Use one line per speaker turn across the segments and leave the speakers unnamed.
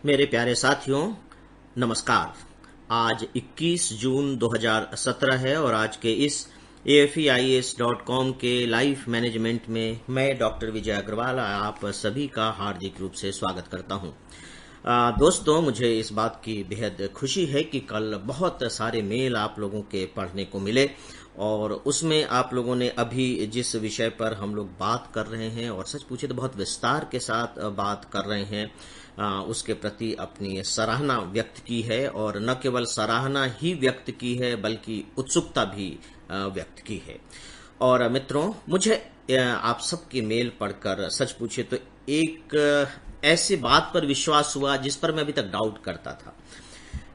मेरे प्यारे साथियों, नमस्कार। आज 21 जून 2017 है और आज के इस AFEIAS.com के लाइफ मैनेजमेंट में मैं डॉक्टर विजय अग्रवाल आप सभी का हार्दिक रूप से स्वागत करता हूं। दोस्तों, मुझे इस बात की बेहद खुशी है कि कल बहुत सारे मेल आप लोगों के पढ़ने को मिले और उसमें आप लोगों ने अभी जिस विषय पर हम लोग बात कर रहे हैं और सच पूछे तो बहुत विस्तार के साथ बात कर रहे हैं, उसके प्रति अपनी सराहना व्यक्त की है और न केवल सराहना ही व्यक्त की है बल्कि उत्सुकता भी व्यक्त की है। और मित्रों, मुझे आप सबके मेल पढ़कर सच पूछे तो एक ऐसी बात पर विश्वास हुआ जिस पर मैं अभी तक डाउट करता था।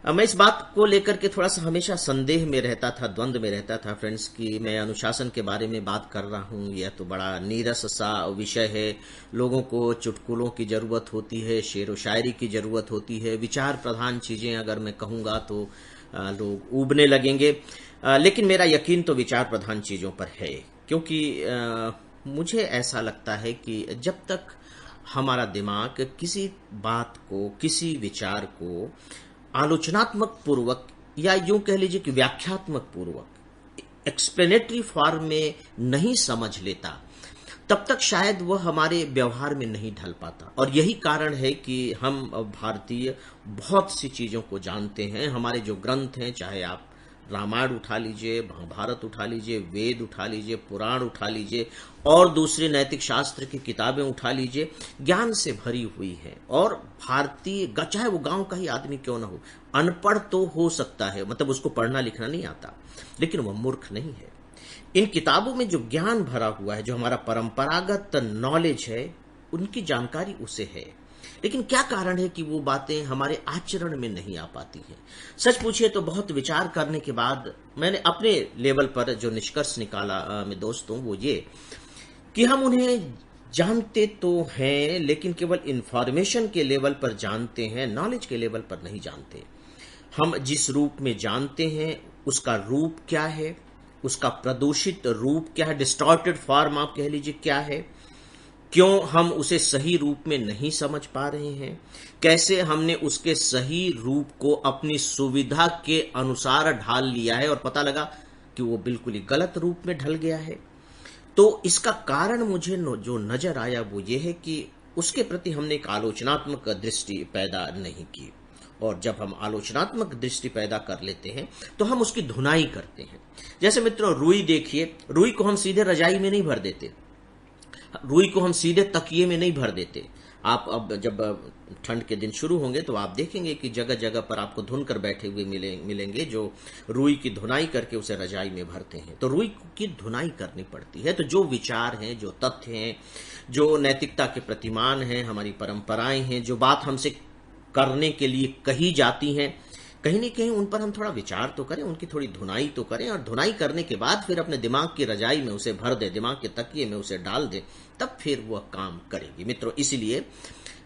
मैं इस बात को लेकर के थोड़ा सा हमेशा संदेह में रहता था, द्वंद में रहता था फ्रेंड्स, कि मैं अनुशासन के बारे में बात कर रहा हूं। यह तो बड़ा नीरस सा विषय है। लोगों को चुटकुलों की जरूरत होती है, शेर व शायरी की जरूरत होती है, विचार प्रधान चीजें अगर मैं कहूंगा तो लोग ऊबने लगेंगे। लेकिन मेरा यकीन तो विचार प्रधान चीजों पर है, क्योंकि मुझे ऐसा लगता है कि जब तक हमारा दिमाग किसी बात को, किसी विचार को आलोचनात्मक पूर्वक या यूं कह लीजिए कि व्याख्यात्मक पूर्वक एक्सप्लेनेटरी फॉर्म में नहीं समझ लेता, तब तक शायद वह हमारे व्यवहार में नहीं ढल पाता। और यही कारण है कि हम भारतीय बहुत सी चीजों को जानते हैं। हमारे जो ग्रंथ हैं, चाहे आप रामायण उठा लीजिए, महाभारत उठा लीजिए, वेद उठा लीजिए, पुराण उठा लीजिए और दूसरे नैतिक शास्त्र की किताबें उठा लीजिए, ज्ञान से भरी हुई है। और भारतीय, चाहे वो गांव का ही आदमी क्यों ना हो, अनपढ़ तो हो सकता है, मतलब उसको पढ़ना लिखना नहीं आता, लेकिन वह मूर्ख नहीं है। इन किताबों में जो ज्ञान भरा हुआ है, जो हमारा परंपरागत नॉलेज है, उनकी जानकारी उसे है। लेकिन क्या कारण है कि वो बातें हमारे आचरण में नहीं आ पाती हैं? सच पूछिए तो बहुत विचार करने के बाद मैंने अपने लेवल पर जो निष्कर्ष निकाला मैं दोस्तों, वो ये कि हम उन्हें जानते तो हैं, लेकिन केवल इंफॉर्मेशन के लेवल पर जानते हैं, नॉलेज के लेवल पर नहीं जानते। हम जिस रूप में जानते हैं उसका रूप क्या है, उसका प्रदूषित रूप क्या है, डिस्टॉर्टेड फॉर्म आप कह लीजिए क्या है, क्यों हम उसे सही रूप में नहीं समझ पा रहे हैं, कैसे हमने उसके सही रूप को अपनी सुविधा के अनुसार ढाल लिया है और पता लगा कि वो बिल्कुल ही गलत रूप में ढल गया है। तो इसका कारण मुझे जो नजर आया वो ये है कि उसके प्रति हमने एक आलोचनात्मक दृष्टि पैदा नहीं की। और जब हम आलोचनात्मक दृष्टि पैदा कर लेते हैं तो हम उसकी धुनाई करते हैं। जैसे मित्रों, रुई देखिए, रुई को हम सीधे रजाई में नहीं भर देते, रुई को हम सीधे तकिए में नहीं भर देते। आप अब जब ठंड के दिन शुरू होंगे तो आप देखेंगे कि जगह जगह पर आपको धुन कर बैठे हुए मिलेंगे जो रुई की धुनाई करके उसे रजाई में भरते हैं। तो रुई की धुनाई करनी पड़ती है। तो जो विचार हैं, जो तथ्य हैं, जो नैतिकता के प्रतिमान हैं, हमारी परंपराएं हैं, जो बात हमसे करने के लिए कही जाती हैं, कहीं न कहीं उन पर हम थोड़ा विचार तो करें, उनकी थोड़ी धुनाई तो करें और धुनाई करने के बाद फिर अपने दिमाग की रजाई में उसे भर दें, दिमाग के तकिए में उसे डाल दें, तब फिर वह काम करेगी। मित्रों, इसीलिए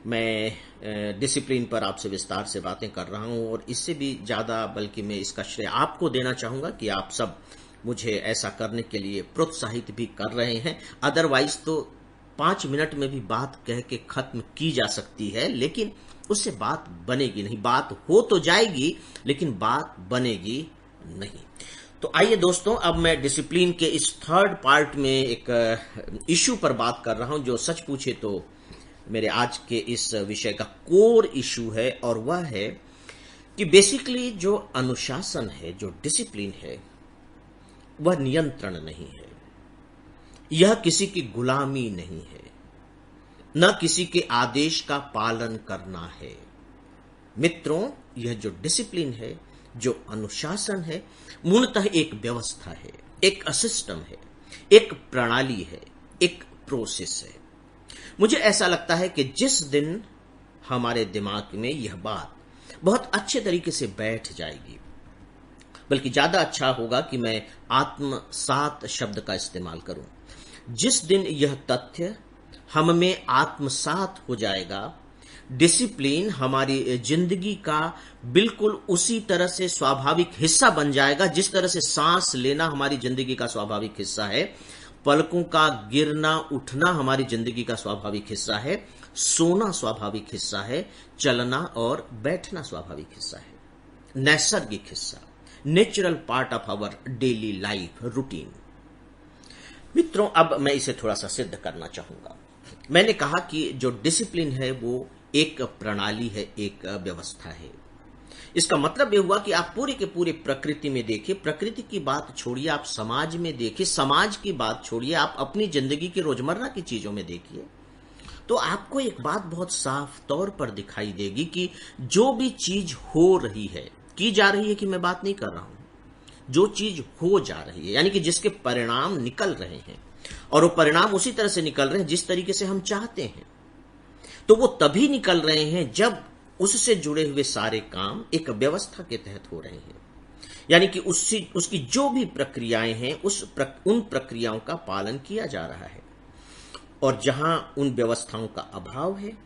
मैं डिसिप्लिन पर आपसे विस्तार से बातें कर रहा हूं और इससे भी ज्यादा बल्कि मैं इसका श्रेय आपको देना चाहूंगा कि आप सब मुझे ऐसा करने के लिए प्रोत्साहित भी कर रहे हैं। अदरवाइज तो 5 मिनट में भी बात कह के खत्म की जा सकती है, लेकिन उससे बात बनेगी नहीं। बात हो तो जाएगी लेकिन बात बनेगी नहीं। तो आइए दोस्तों, अब मैं डिसिप्लिन के इस थर्ड पार्ट में एक इश्यू पर बात कर रहा हूं जो सच पूछे तो मेरे आज के इस विषय का कोर इश्यू है, और वह है कि बेसिकली जो अनुशासन है, जो डिसिप्लिन है, वह नियंत्रण नहीं है, यह किसी की गुलामी नहीं है, न किसी के आदेश का पालन करना है। मित्रों, यह जो डिसिप्लिन है, जो अनुशासन है, मूलतः एक व्यवस्था है, एक सिस्टम है, एक प्रणाली है, एक प्रोसेस है। मुझे ऐसा लगता है कि जिस दिन हमारे दिमाग में यह बात बहुत अच्छे तरीके से बैठ जाएगी, बल्कि ज्यादा अच्छा होगा कि मैं आत्मसात शब्द का इस्तेमाल करूं, जिस दिन यह तथ्य हम में आत्मसात हो जाएगा, डिसिप्लिन हमारी जिंदगी का बिल्कुल उसी तरह से स्वाभाविक हिस्सा बन जाएगा जिस तरह से सांस लेना हमारी जिंदगी का स्वाभाविक हिस्सा है, पलकों का गिरना उठना हमारी जिंदगी का स्वाभाविक हिस्सा है, सोना स्वाभाविक हिस्सा है, चलना और बैठना स्वाभाविक हिस्सा है, नैसर्गिक हिस्सा, natural part of our daily life routine. मित्रों, अब मैं इसे थोड़ा सा सिद्ध करना चाहूंगा। मैंने कहा कि जो डिसिप्लिन है वो एक प्रणाली है, एक व्यवस्था है। इसका मतलब यह हुआ कि आप पूरे के पूरे प्रकृति में देखिए, प्रकृति की बात छोड़िए, आप समाज में देखिए, समाज की बात छोड़िए, आप अपनी जिंदगी की रोजमर्रा की चीजों में देखिए, तो आपको एक बात बहुत साफ तौर पर दिखाई देगी कि जो भी चीज हो रही है, की जा रही है कि मैं बात नहीं कर रहा हूं, जो चीज हो जा रही है, यानी कि जिसके परिणाम निकल रहे हैं, और वो परिणाम उसी तरह से निकल रहे हैं जिस तरीके से हम चाहते हैं, तो वो तभी निकल रहे हैं जब उससे जुड़े हुए सारे काम एक व्यवस्था के तहत हो रहे हैं। यानी कि उसकी जो भी प्रक्रियाएं हैं उन प्रक्रियाओं का पालन किया जा रहा है। और जहां उन व्यवस्थाओं का अभाव है,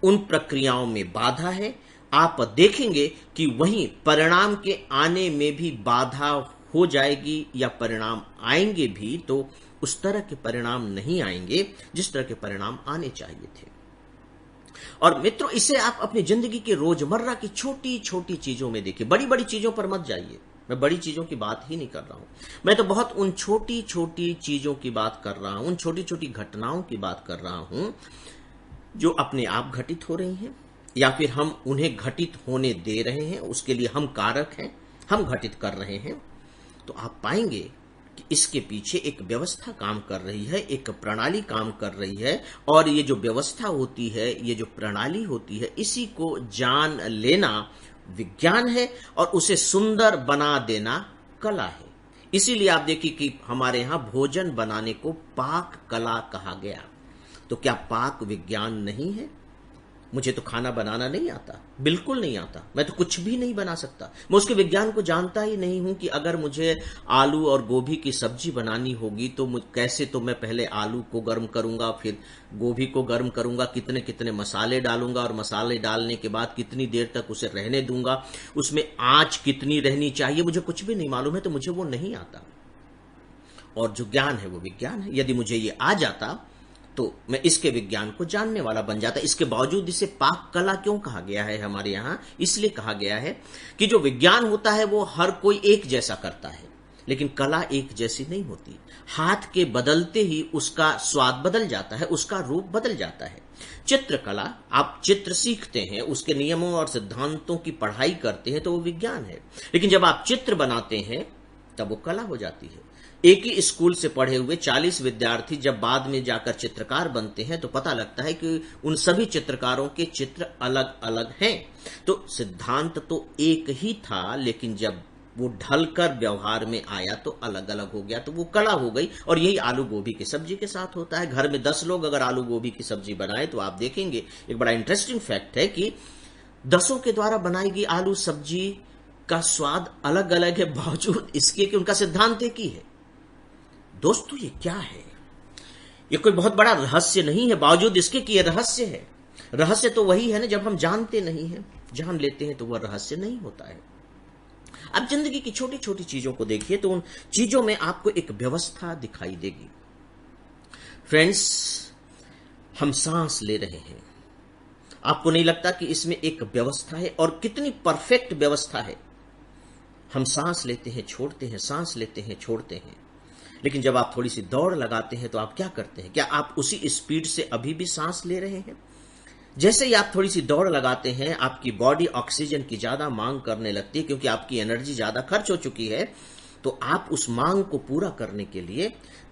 उन प्रक्रियाओं में बाधा है, आप देखेंगे कि वहीं परिणाम के आने में भी बाधा हो जाएगी, या परिणाम आएंगे भी तो उस तरह के परिणाम नहीं आएंगे जिस तरह के परिणाम आने चाहिए थे। और मित्रों, इसे आप अपनी जिंदगी के रोजमर्रा की छोटी छोटी चीजों में देखिए। बड़ी बड़ी चीजों पर मत जाइए, मैं बड़ी चीजों की बात ही नहीं कर रहा हूं, मैं तो बहुत उन छोटी छोटी चीजों की बात कर रहा हूं, उन छोटी छोटी घटनाओं की बात कर रहा हूं जो अपने आप घटित हो रही हैं, या फिर हम उन्हें घटित होने दे रहे हैं, उसके लिए हम कारक हैं, हम घटित कर रहे हैं। तो आप पाएंगे कि इसके पीछे एक व्यवस्था काम कर रही है, एक प्रणाली काम कर रही है, और ये जो व्यवस्था होती है, ये जो प्रणाली होती है, इसी को जान लेना विज्ञान है, और उसे सुंदर बना देना कला है। इसीलिए आप देखिए कि हमारे यहां भोजन बनाने को पाक कला कहा गया। तो क्या पाक विज्ञान नहीं है? मुझे तो खाना बनाना नहीं आता, बिल्कुल नहीं आता, मैं तो कुछ भी नहीं बना सकता, मैं उसके विज्ञान को जानता ही नहीं हूं कि अगर मुझे आलू और गोभी की सब्जी बनानी होगी तो कैसे, तो मैं पहले आलू को गर्म करूंगा, फिर गोभी को गर्म करूंगा, कितने कितने मसाले डालूंगा, और मसाले डालने के बाद कितनी देर तक उसे रहने दूंगा, उसमें आंच कितनी रहनी चाहिए, मुझे कुछ भी नहीं मालूम है, तो मुझे वो नहीं आता। और जो ज्ञान है वो विज्ञान है। यदि मुझे ये आ जाता तो मैं इसके विज्ञान को जानने वाला बन जाता। इसके बावजूद इसे पाक कला क्यों कहा गया है हमारे यहां? इसलिए कहा गया है कि जो विज्ञान होता है वो हर कोई एक जैसा करता है, लेकिन कला एक जैसी नहीं होती। हाथ के बदलते ही उसका स्वाद बदल जाता है, उसका रूप बदल जाता है। चित्रकला, आप चित्र सीखते हैं, उसके नियमों और सिद्धांतों की पढ़ाई करते हैं तो वो विज्ञान है, लेकिन जब आप चित्र बनाते हैं तब वो कला हो जाती है। एक ही स्कूल से पढ़े हुए 40 विद्यार्थी जब बाद में जाकर चित्रकार बनते हैं तो पता लगता है कि उन सभी चित्रकारों के चित्र अलग अलग हैं। तो सिद्धांत तो एक ही था, लेकिन जब वो ढलकर व्यवहार में आया तो अलग अलग हो गया, तो वो कला हो गई। और यही आलू गोभी की सब्जी के साथ होता है। घर में 10 लोग अगर आलू गोभी की सब्जी बनाए तो आप देखेंगे, एक बड़ा इंटरेस्टिंग फैक्ट है कि 10 के द्वारा बनाई गई आलू सब्जी का स्वाद अलग अलग है, बावजूद इसके कि उनका सिद्धांत एक ही है। दोस्तों, ये क्या है? ये कोई बहुत बड़ा रहस्य नहीं है, बावजूद इसके कि ये रहस्य है। रहस्य तो वही है ना, जब हम जानते नहीं हैं, जान लेते हैं तो वह रहस्य नहीं होता है। अब जिंदगी की छोटी छोटी चीजों को देखिए तो उन चीजों में आपको एक व्यवस्था दिखाई देगी। फ्रेंड्स, हम सांस ले रहे हैं, आपको नहीं लगता कि इसमें एक व्यवस्था है? और कितनी परफेक्ट व्यवस्था है। हम सांस लेते हैं, छोड़ते हैं, सांस लेते हैं, छोड़ते हैं। लेकिन जब आप थोड़ी सी दौड़ लगाते हैं तो आप क्या करते हैं? क्या आप उसी स्पीड से अभी भी सांस ले रहे हैं? जैसे ही आप थोड़ी सी दौड़ लगाते हैं, आपकी बॉडी ऑक्सीजन की ज्यादा मांग करने लगती है, क्योंकि आपकी एनर्जी ज्यादा खर्च हो चुकी है। तो आप उस मांग को पूरा करने के लिए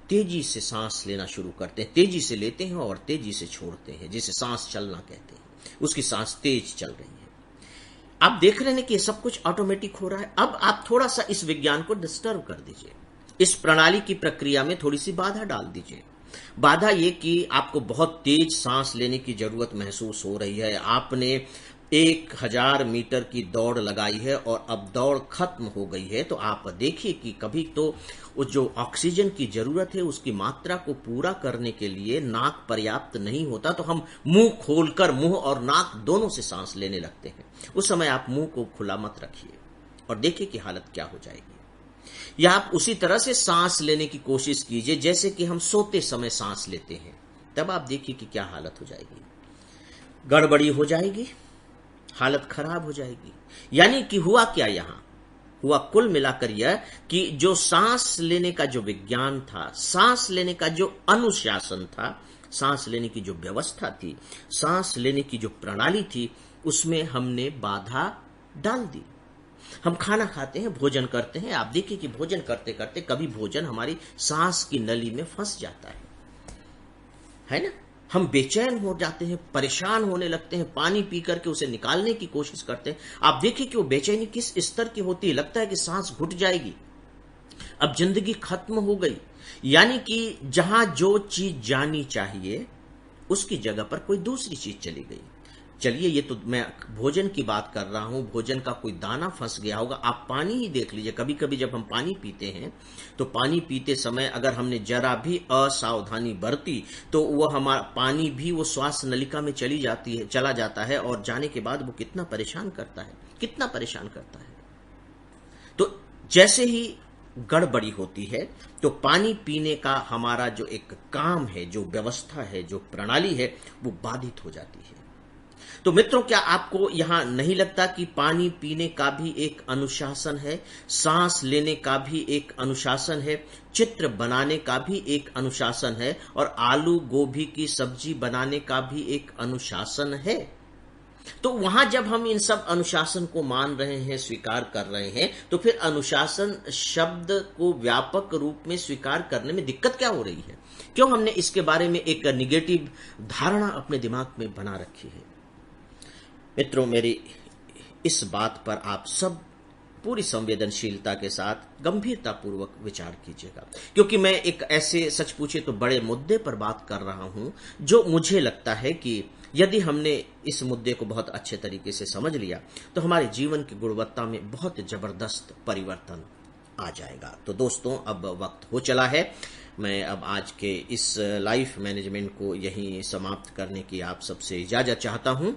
तेजी से सांस लेना शुरू करते हैं। तेजी से लेते हैं और तेजी से छोड़ते हैं, जिसे सांस चलना कहते हैं। उसकी सांस तेज चल रही है। आप देख रहे हैं कि ये सब कुछ ऑटोमेटिक हो रहा है। अब आप थोड़ा सा इस विज्ञान को डिस्टर्ब कर दीजिए, इस प्रणाली की प्रक्रिया में थोड़ी सी बाधा डाल दीजिए। बाधा ये कि आपको बहुत तेज सांस लेने की जरूरत महसूस हो रही है। आपने 1000 मीटर की दौड़ लगाई है और अब दौड़ खत्म हो गई है। तो आप देखिए कि कभी तो उस जो ऑक्सीजन की जरूरत है उसकी मात्रा को पूरा करने के लिए नाक पर्याप्त नहीं होता, तो हम मुंह खोलकर, मुंह और नाक दोनों से सांस लेने लगते हैं। उस समय आप मुंह को खुला मत रखिए और देखिए कि हालत क्या हो जाएगी। या आप उसी तरह से सांस लेने की कोशिश कीजिए जैसे कि हम सोते समय सांस लेते हैं, तब आप देखिए कि क्या हालत हो जाएगी। गड़बड़ी हो जाएगी, हालत खराब हो जाएगी। यानी कि हुआ क्या यहां? हुआ कुल मिलाकर यह कि जो सांस लेने का जो विज्ञान था, सांस लेने का जो अनुशासन था, सांस लेने की जो व्यवस्था थी, सांस लेने की जो प्रणाली थी, उसमें हमने बाधा डाल दी। हम खाना खाते हैं, भोजन करते हैं, आप देखिए कि भोजन करते करते कभी भोजन हमारी सांस की नली में फंस जाता है ना? हम बेचैन हो जाते हैं, परेशान होने लगते हैं, पानी पी करके उसे निकालने की कोशिश करते हैं। आप देखिए कि वो बेचैनी किस स्तर की होती है, लगता है कि सांस घुट जाएगी, अब जिंदगी खत्म हो गई। यानी कि जहां जो चीज जानी चाहिए उसकी जगह पर कोई दूसरी चीज चली गई। चलिए, ये तो मैं भोजन की बात कर रहा हूं, भोजन का कोई दाना फंस गया होगा। आप पानी ही देख लीजिए, कभी कभी जब हम पानी पीते हैं तो पानी पीते समय अगर हमने जरा भी असावधानी बरती तो वो हमारा पानी भी वो श्वास नलिका में चला जाता है, और जाने के बाद वो कितना परेशान करता है, कितना परेशान करता है। तो जैसे ही गड़बड़ी होती है तो पानी पीने का हमारा जो एक काम है, जो व्यवस्था है, जो प्रणाली है, वो बाधित हो जाती है। तो मित्रों, क्या आपको यहां नहीं लगता कि पानी पीने का भी एक अनुशासन है, सांस लेने का भी एक अनुशासन है, चित्र बनाने का भी एक अनुशासन है, और आलू गोभी की सब्जी बनाने का भी एक अनुशासन है? तो वहां जब हम इन सब अनुशासन को मान रहे हैं, स्वीकार कर रहे हैं, तो फिर अनुशासन शब्द को व्यापक रूप में स्वीकार करने में दिक्कत क्या हो रही है? क्यों हमने इसके बारे में एक निगेटिव धारणा अपने दिमाग में बना रखी है? मित्रों, मेरी इस बात पर आप सब पूरी संवेदनशीलता के साथ गंभीरता पूर्वक विचार कीजिएगा, क्योंकि मैं एक ऐसे, सच पूछे तो बड़े मुद्दे पर बात कर रहा हूं जो मुझे लगता है कि यदि हमने इस मुद्दे को बहुत अच्छे तरीके से समझ लिया तो हमारे जीवन की गुणवत्ता में बहुत जबरदस्त परिवर्तन आ जाएगा। तो दोस्तों, अब वक्त हो चला है। मैं अब आज के इस लाइफ मैनेजमेंट को यहीं समाप्त करने की आप सबसे इजाजत चाहता हूं।